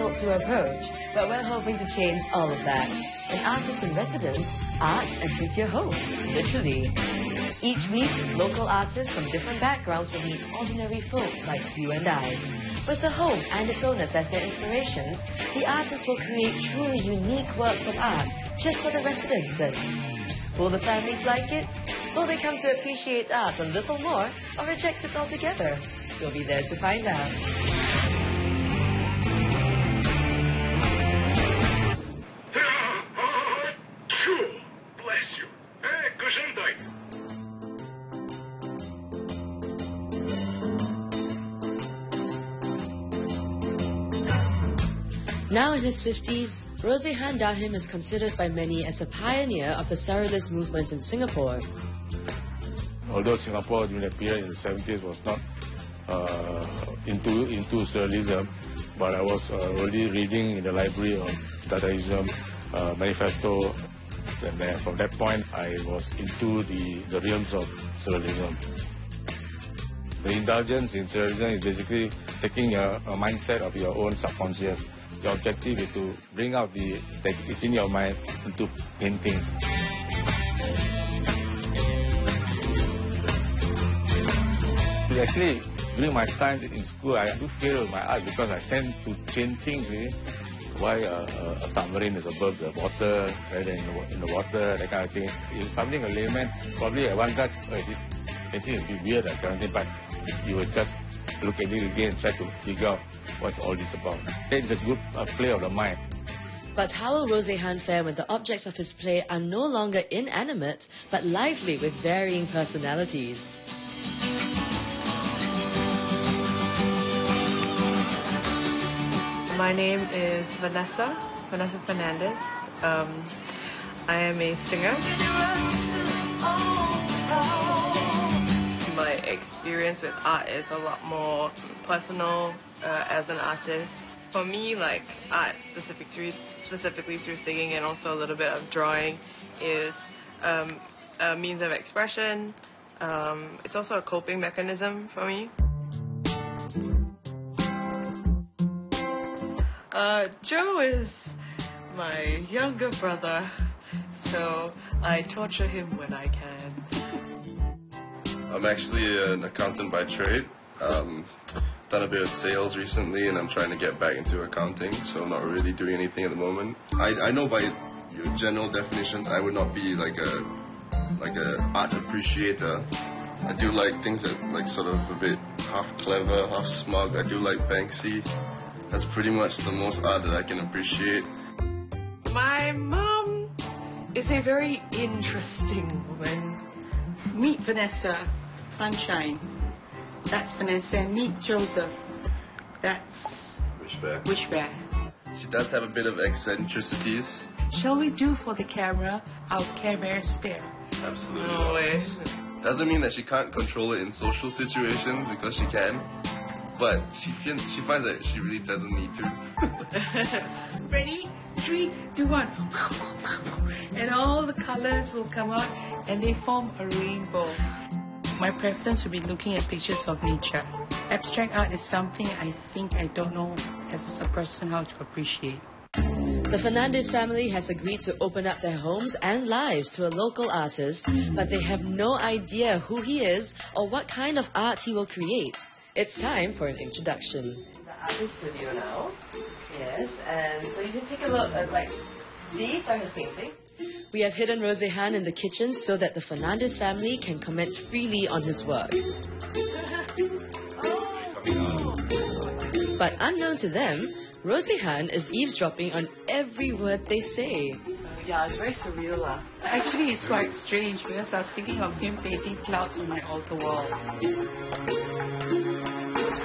difficult to approach, but we're hoping to change all of that. An artist in residence, art enters your home, literally. Each week, local artists from different backgrounds will meet ordinary folks like you and I. With the home and its owners as their inspirations, the artists will create truly unique works of art just for the residents. Will the families like it? Will they come to appreciate art a little more or reject it altogether? You'll be there to find out. Bless you. Gesundheit. Now in his 50s, Rosihan Dahim is considered by many as a pioneer of the Surrealist movement in Singapore. Although Singapore during that period in the 70s was not into Surrealism, but I was already reading in the library on Dadaism, Manifesto, and then from that point I was into the realms of Surrealism. The indulgence in Surrealism is basically taking a mindset of your own subconscious. The objective is to bring out that is in your mind into paintings. Actually, during my time in school, I do fail my art because I tend to change things. Why a submarine is above the water rather than in the water, that kind of thing. It's something a layman probably at one glance, this painting is a bit weird, that kind of thing, but you will just look at it again and try to figure out what's all this about. It's a good play of the mind. But how will Rosihan fare when the objects of his play are no longer inanimate, but lively with varying personalities? My name is Vanessa Fernandez. I am a singer. My experience with art is a lot more personal as an artist. For me, like art specifically through singing and also a little bit of drawing is a means of expression. It's also a coping mechanism for me. Joe is my younger brother, so I torture him when I can. I'm actually an accountant by trade. Done a bit of sales recently, and I'm trying to get back into accounting, so I'm not really doing anything at the moment. I know by your general definitions, I would not be like a art appreciator. I do like things that like sort of a bit half clever, half smug. I do like Banksy. That's pretty much the most art that I can appreciate. My mom is a very interesting woman. Meet Vanessa, Sunshine. That's Vanessa. And meet Joseph. That's Wishbear. She does have a bit of eccentricities. Shall we do for the camera our Care Bear stare? Absolutely. No way. Doesn't mean that she can't control it in social situations, because she can. But she finds that she really doesn't need to. Ready? 3, 2, 1. And all the colors will come out and they form a rainbow. My preference would be looking at pictures of nature. Abstract art is something I think I don't know as a person how to appreciate. The Fernandez family has agreed to open up their homes and lives to a local artist, but they have no idea who he is or what kind of art he will create. It's time for an introduction. The artist studio now. Yes, and so you can take a look at, these are his paintings. We have hidden Rosihan in the kitchen so that the Fernandez family can comment freely on his work. But unknown to them, Rosihan is eavesdropping on every word they say. Yeah, it's very surreal. Actually, it's quite strange because I was thinking of him painting clouds on my altar wall.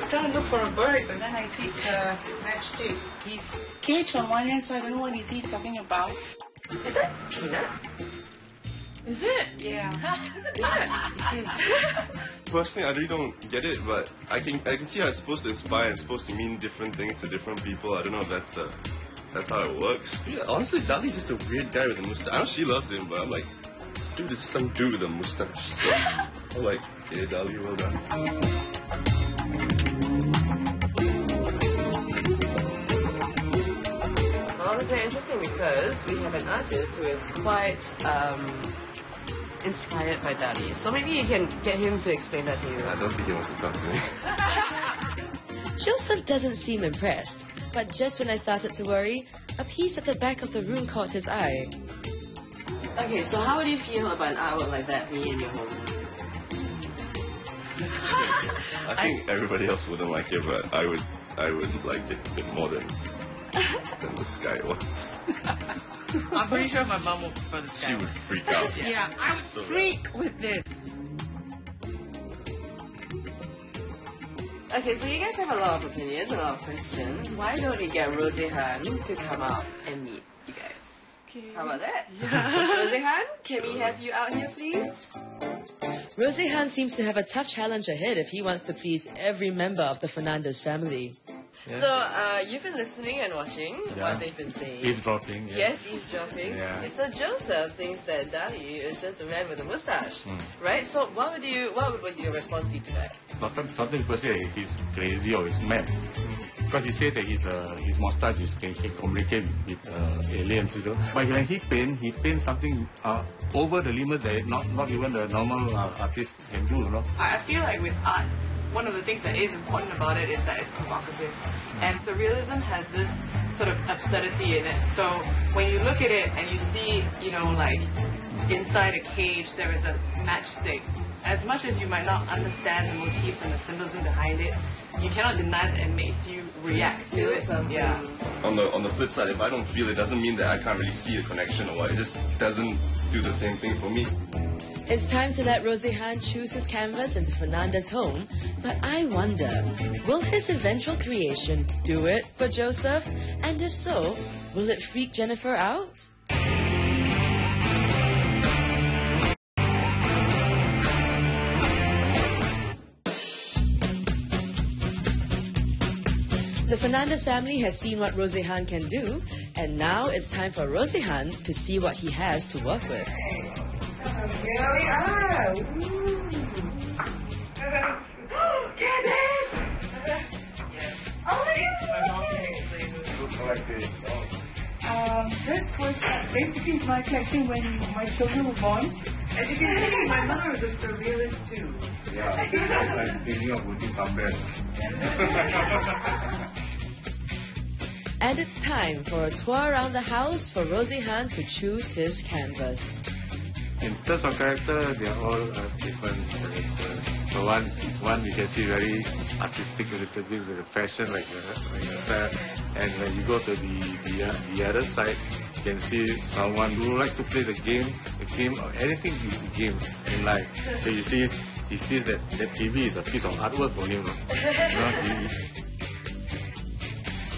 Trying to look for a bird, but then I see it's a matchstick. He's caged on one hand, so I don't know what is he talking about. Is that peanut? Is it? Yeah. Personally, I really don't get it, but I can see how it's supposed to inspire and supposed to mean different things to different people. I don't know if that's how it works. Yeah, honestly, Dali's just a weird guy with a mustache. I know she loves him, but I'm like, dude, this is some dude with a mustache. So I'm like, okay, Dali, well done. because we have an artist who is quite inspired by Dali. So maybe you can get him to explain that to you. I don't think he wants to talk to me. Joseph doesn't seem impressed, but just when I started to worry, a piece at the back of the room caught his eye. Okay, so how would you feel about an artwork like that being in your home? I think everybody else wouldn't like it, but I would like it a bit more than the sky was. I'm pretty sure my mom would prefer the sky. She would freak out. Yeah, I would freak with this. Okay, so you guys have a lot of opinions, a lot of questions. Why don't we get Rosihan to come out and meet you guys? Okay. How about that? Yeah. Rosihan, can we have you out here, please? Rosihan seems to have a tough challenge ahead if he wants to please every member of the Fernandez family. Yeah. So, you've been listening and watching what they've been saying. Eavesdropping. Yeah. Yes, eavesdropping. Yeah. So Joseph thinks that Dali is just a man with a mustache, right? So what would your response be to that? Sometimes people say he's crazy or he's mad. Because he said that his mustache can communicate with aliens, you know. But when he paints something over the limits that not even the normal artist can do, you know. I feel like with art, one of the things that is important about it is that it's provocative. And surrealism has this sort of absurdity in it. So when you look at it and you see, like inside a cage there is a matchstick, as much as you might not understand the motifs and the symbolism behind it, you cannot deny that it makes you react to it. Yeah. On the flip side, if I don't feel it, doesn't mean that I can't really see a connection or what. It just doesn't do the same thing for me. It's time to let Rosihan choose his canvas in the Fernandez home, but I wonder, will his eventual creation do it for Joseph? And if so, will it freak Jennifer out? The Fernandez family has seen what Rosihan can do, and now it's time for Rosihan to see what he has to work with. Here we are. Get it! Oh my God! This was basically my collection when my children were born. As you can see, my mother was a surrealist too. Yeah, I'm thinking of putting some bed. And it's time for a tour around the house for Rosihan to choose his canvas. In terms of character, they are all different characters. So one you can see very artistic a little bit with the fashion like yourself. And when you go to the other side, you can see someone who likes to play the game or anything is a game in life. So he sees that TV is a piece of artwork for him.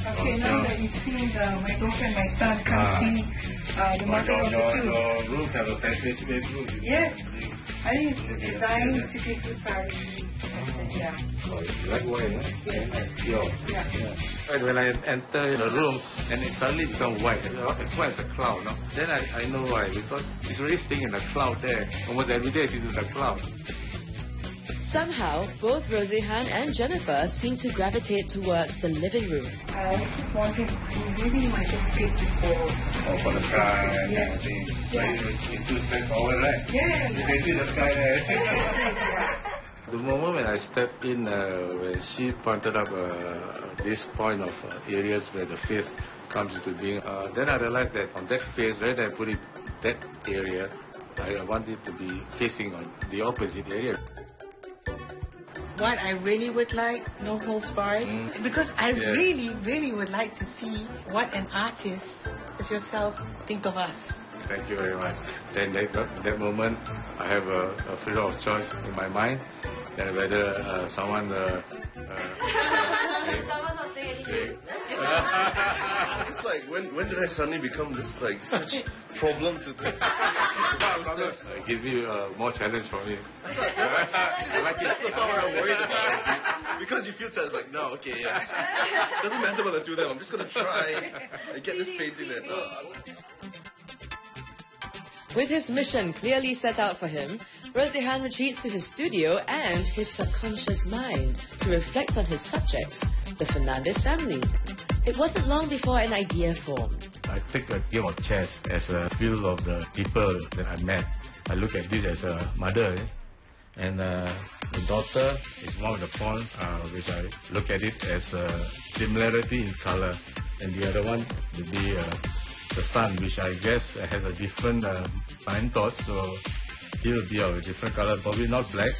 Okay, now that you've seen my daughter and my son come see the mother of the two. Your room have a fantastic bedroom. Yes, I think it's designed to give you privacy. Yeah. Oh, you like white, huh? Yeah. Right, when I enter the room and it suddenly becomes white, it's white as a cloud, no? Then I know why, because it's really staying in the cloud there. Almost every day it's in the cloud. Somehow, both Rosihan and Jennifer seem to gravitate towards the living room. I just wanted to really might just take this for the sky and everything. It's too straightforward, right? Yeah. You can see the sky there. The moment when I stepped in, when she pointed up this point of areas where the faith comes into being, then I realized that on that face, where I put it, that area, I want it to be facing on the opposite area. What I really would like, no holds barred, because I really would like to see what an artist as yourself think of us. Thank you very much. Then that moment, I have a freedom of choice in my mind, and whether someone. Someone not saying anything. I'm just like, when did I suddenly become this such problem to the process? It gives me more challenge for me. That's the part where I'm worried about. Because you feel it's like, no, okay, yes. Doesn't matter what I do then, I'm just gonna try and get this painting there. With his mission clearly set out for him, Rosihan retreats to his studio and his subconscious mind to reflect on his subjects, the Fernandez family. It wasn't long before an idea formed. I I take a game of chess as a feel of the people that I met. I look at this as a mother, and the daughter is one of the points which I look at it as a similarity in color, and the other one would be the son, which I guess has a different mind thoughts, so he will be of a different color, probably not black,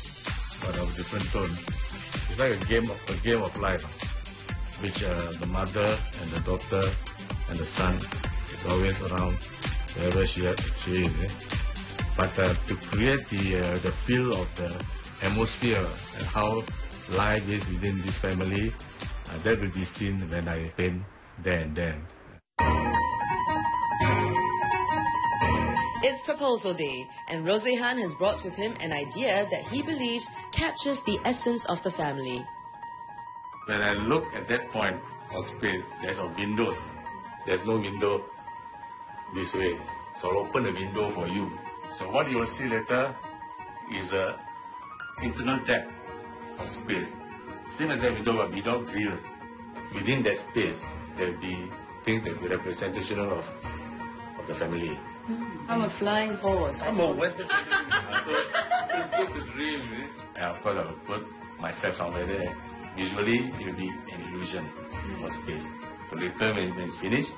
but of a different tone. It's like a game of life, which the mother and the daughter and the son is always around wherever she is. But to create the feel of the atmosphere and how life is within this family, that will be seen when I paint there and then. It's proposal day, and Rosihan has brought with him an idea that he believes captures the essence of the family. When I look at that point of space, there's a windows. There's no window this way. So I'll open a window for you. So what you will see later is a internal depth of space. Same as that window, but without grill. Within that space, there will be things that will be representational of the family. I'm a flying horse. I'm a wet. So it's good to dream. And of course, I will put myself somewhere there. Visually, it will be an illusion of space. So later, when it's finished,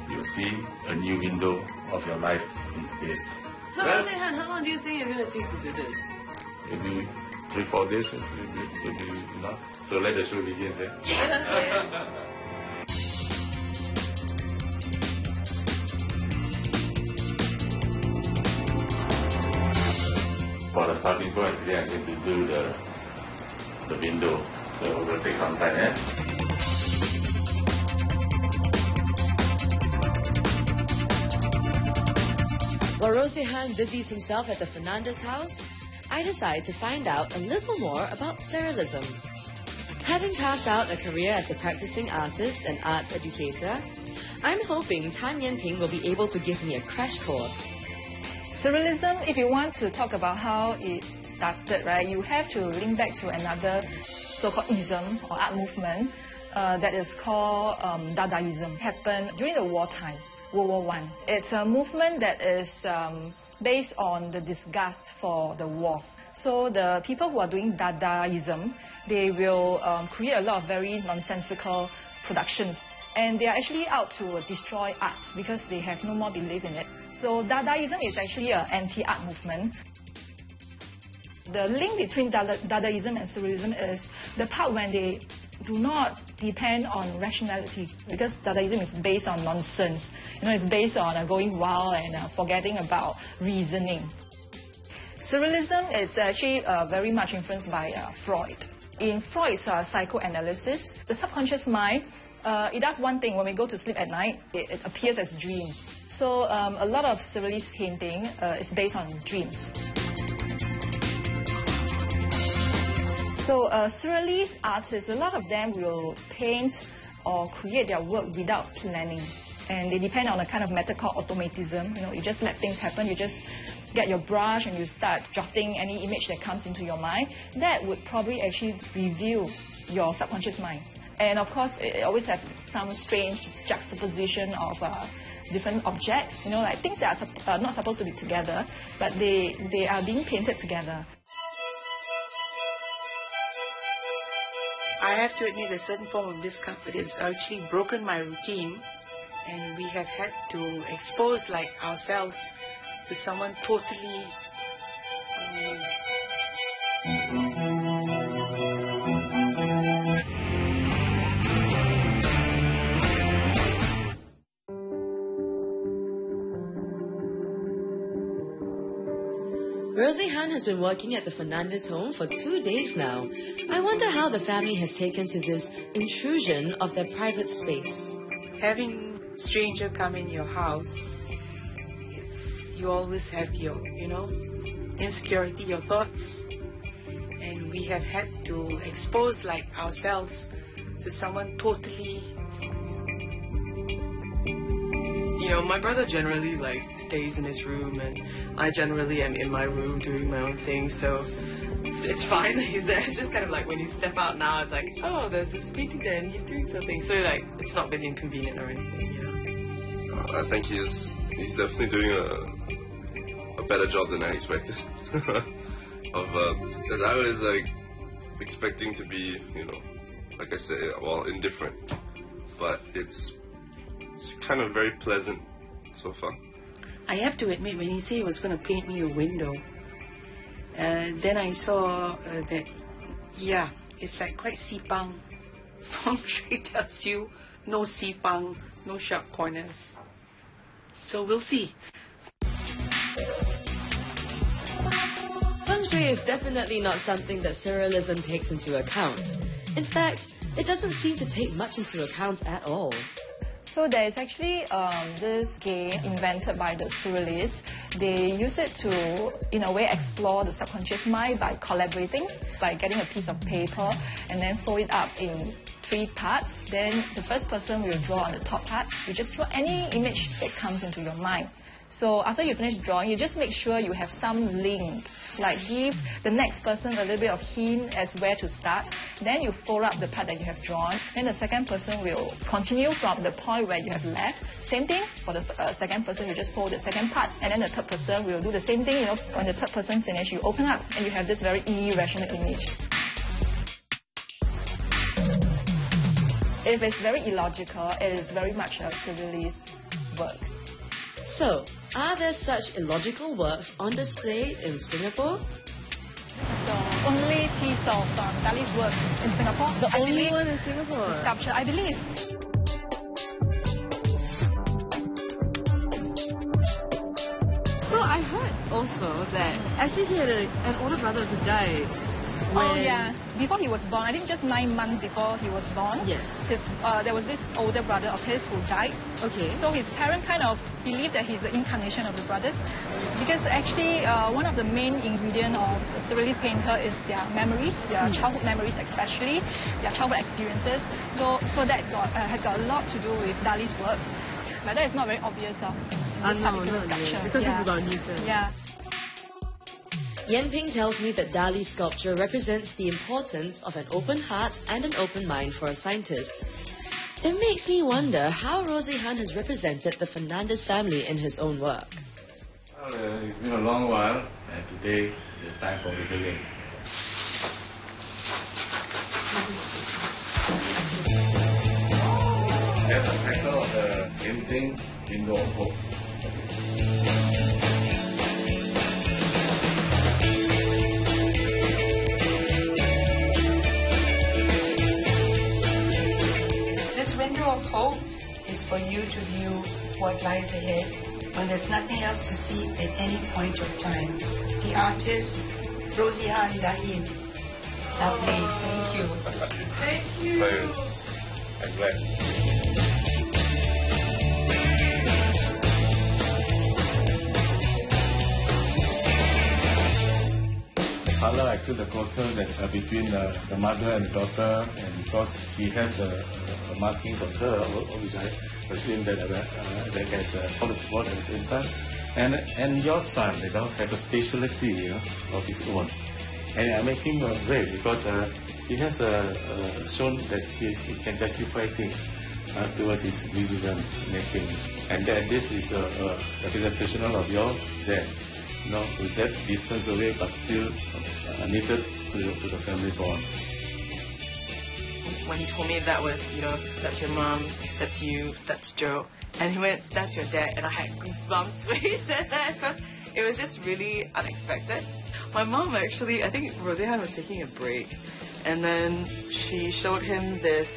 you will see a new window of your life in space. So, Rosihan, how long do you think you're going to take to do this? Maybe 3-4 days, maybe enough. So let the show begin. For the starting point, today I'm going to do the window. So it will take some time. While Rosihan busies himself at the Fernandez house, I decide to find out a little more about Surrealism. Having carved out a career as a practicing artist and arts educator, I'm hoping Tan Yen Ping will be able to give me a crash course. Surrealism, if you want to talk about how it started, right, you have to link back to another so-called ism or art movement that is called Dadaism. It happened during the wartime, World War I. It's a movement that is based on the disgust for the war. So the people who are doing Dadaism, they will create a lot of very nonsensical productions. And they are actually out to destroy art because they have no more belief in it. So Dadaism is actually an anti-art movement. The link between Dadaism and Surrealism is the part when they do not depend on rationality, because Dadaism is based on nonsense. It's based on going wild and forgetting about reasoning. Surrealism is actually very much influenced by Freud. In Freud's psychoanalysis, the subconscious mind, it does one thing. When we go to sleep at night, it appears as dreams. So a lot of Surrealist painting is based on dreams. So Surrealist artists, a lot of them will paint or create their work without planning. And they depend on a kind of method called automatism. You just let things happen. You just get your brush and you start drafting any image that comes into your mind. That would probably actually reveal your subconscious mind. And of course, it always has some strange juxtaposition of different objects, like things that are not supposed to be together, but they are being painted together. I have to admit a certain form of discomfort has actually broken my routine, and we have had to expose ourselves to someone totally unknown. Rosihan has been working at the Fernandez home for 2 days now. I wonder how the family has taken to this intrusion of their private space. Having stranger come in your house, you always have your, insecurity, your thoughts. And we have had to expose ourselves to someone totally. My brother generally stays in his room, and I generally am in my room doing my own thing, so it's fine that he's there. It's just kind of when you step out now, it's oh, there's this painting there and he's doing something. So it's not really inconvenient or anything. I think he's definitely doing a better job than I expected. Because I was like expecting to be, like I said, well, indifferent, but it's kind of very pleasant so far. I have to admit, when he said he was going to paint me a window, then I saw that, yeah, it's like quite sipang. Feng Shui tells you no sipang, no sharp corners. So we'll see. Feng Shui is definitely not something that Surrealism takes into account. In fact, it doesn't seem to take much into account at all. So there is actually this game invented by the Surrealists. They use it to, in a way, explore the subconscious mind by collaborating, by getting a piece of paper and then fold it up in 3 parts. Then the first person will draw on the top part. You just draw any image that comes into your mind. So after you finish drawing, you just make sure you have some link, like give the next person a little bit of hint as where to start. Then you fold up the part that you have drawn. Then the second person will continue from the point where you have left. Same thing for the second person, you just fold the second part. And then the third person will do the same thing. When the third person finishes, you open up and you have this very irrational image. If it's very illogical, it is very much a surrealist work. So, are there such illogical works on display in Singapore? The only piece of Dali's work in Singapore. The only one in Singapore? The sculpture, I believe. So I heard also that actually he had an older brother who died. Oh yeah, before he was born, I think just 9 months before he was born. Yes. There was this older brother of his who died. Okay. So his parents kind of believe that he's the incarnation of the brothers, because actually one of the main ingredients of the surrealist painter is their memories, their childhood memories especially, their childhood experiences. So that has got a lot to do with Dali's work. But that is not very obvious of this particular sculpture. Because it's about Newton. Yeah. Yan Peng tells me that Dali's sculpture represents the importance of an open heart and an open mind for a scientist. It makes me wonder how Rosihan has represented the Fernandez family in his own work. Well, it's been a long while, and today it's time for revealing. That's the title of the painting, Window of Hope. Hope is for you to view what lies ahead when there's nothing else to see at any point of time. The artist, Rosihan Dahim. Lovely. Thank you. Thank you. I'm glad. Color, I feel the closeness that between the mother and the daughter, and because she has markings on her, which I assume that has all the support at the same time, and your son, has a speciality, of his own, and I make him great because he has shown that he can justify things towards his decision making, and that this is a representation of your dad. With that distance away, but still knitted to the family bond. When he told me that was, that's your mom, that's you, that's Joe, and he went, that's your dad, and I had goosebumps when he said that because it was just really unexpected. My mom actually, I think Rosihan was taking a break, and then she showed him this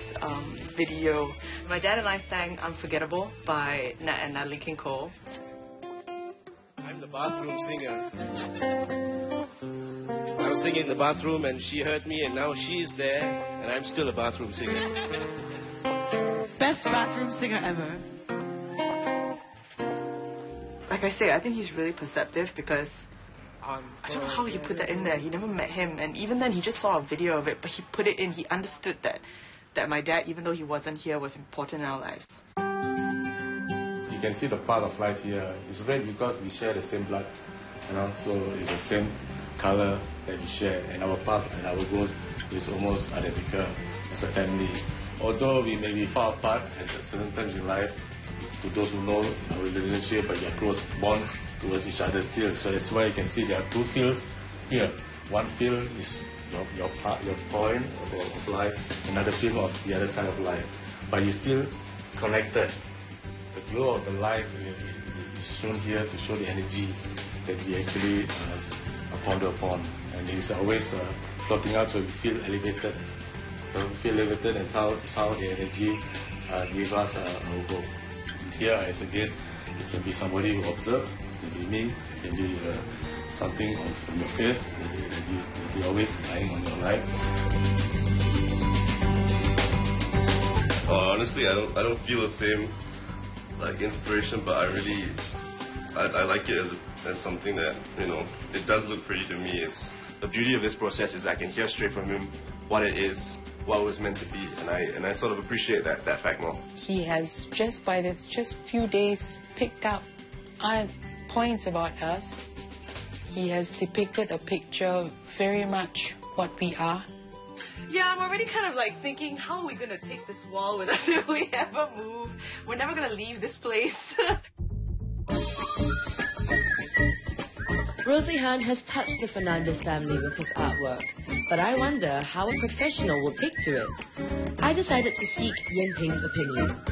video. My dad and I sang Unforgettable by Nat and Natalie King Cole. I'm the bathroom singer. I was singing in the bathroom and she heard me, and now she's there and I'm still a bathroom singer. Best bathroom singer ever. Like I say, I think he's really perceptive because I don't know how he put that in there. He never met him, and even then he just saw a video of it, but he put it in. He understood that my dad, even though he wasn't here, was important in our lives. You can see the part of life here. It's red because we share the same blood, so it's the same color that we share, and our path and our goals is almost identical as a family. although we may be far apart at certain times in life, to those who know our relationship, but we are close bond towards each other still. So that's why you can see there are two fields here. One field is your point of life, another field of the other side of life. But you're still connected. The glow of the life is shown here to show the energy that we actually ponder upon. And it's always floating out, so we feel elevated. So we feel elevated, and it's how the energy gives us our hope. Here, as again, it can be somebody who observes, it can be me, it can be something from your faith that you're always relying on your life. Honestly, I don't feel the same like inspiration, but I like it as something that, you know, it does look pretty to me. It's the beauty of this process is I can hear straight from him what it is, what it was meant to be, and I sort of appreciate that fact more. He has just few days picked up points about us. He has depicted a picture very much what we are. Yeah, I'm already kind of like thinking, how are we going to take this wall with us if we ever move? We're never going to leave this place. Rosihan has touched the Fernandez family with his artwork, but I wonder how a professional will take to it. I decided to seek Yen Peng's opinion.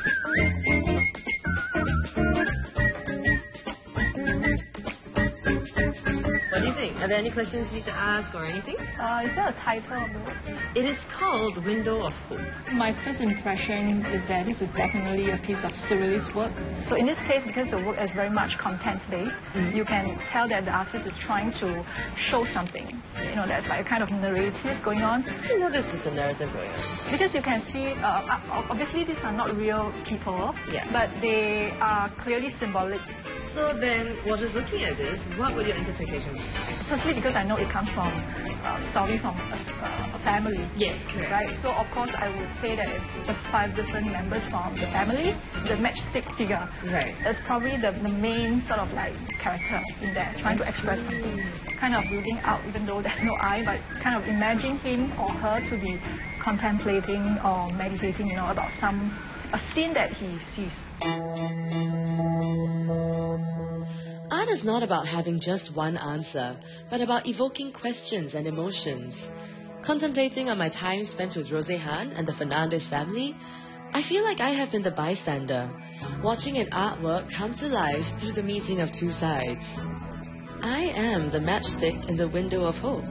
What do you think? Are there any questions you need to ask or anything? Is there a title of the book? It is called Window of Hope. My first impression is that this is definitely a piece of surrealist work. So in this case, because the work is very much content-based, you can tell that the artist is trying to show something. You know, there's like a kind of narrative going on. I didn't know this is a narrative going on. Because you can see, obviously these are not real people, but they are clearly symbolic. So then, what is looking at this, what would your interpretation be? Firstly, because I know it comes from a story from a family. Yes, correct. Right? So, of course, I would say that it's the 5 different members from the family. The matchstick figure is probably the main sort of like character in there, trying to express something. Kind of building out, even though there's no eye, but kind of imagining him or her to be contemplating or meditating, you know, about a scene that he sees. Art is not about having just one answer, but about evoking questions and emotions. Contemplating on my time spent with Rosihan and the Fernandez family, I feel like I have been the bystander, watching an artwork come to life through the meeting of two sides. I am the matchstick in the window of hope.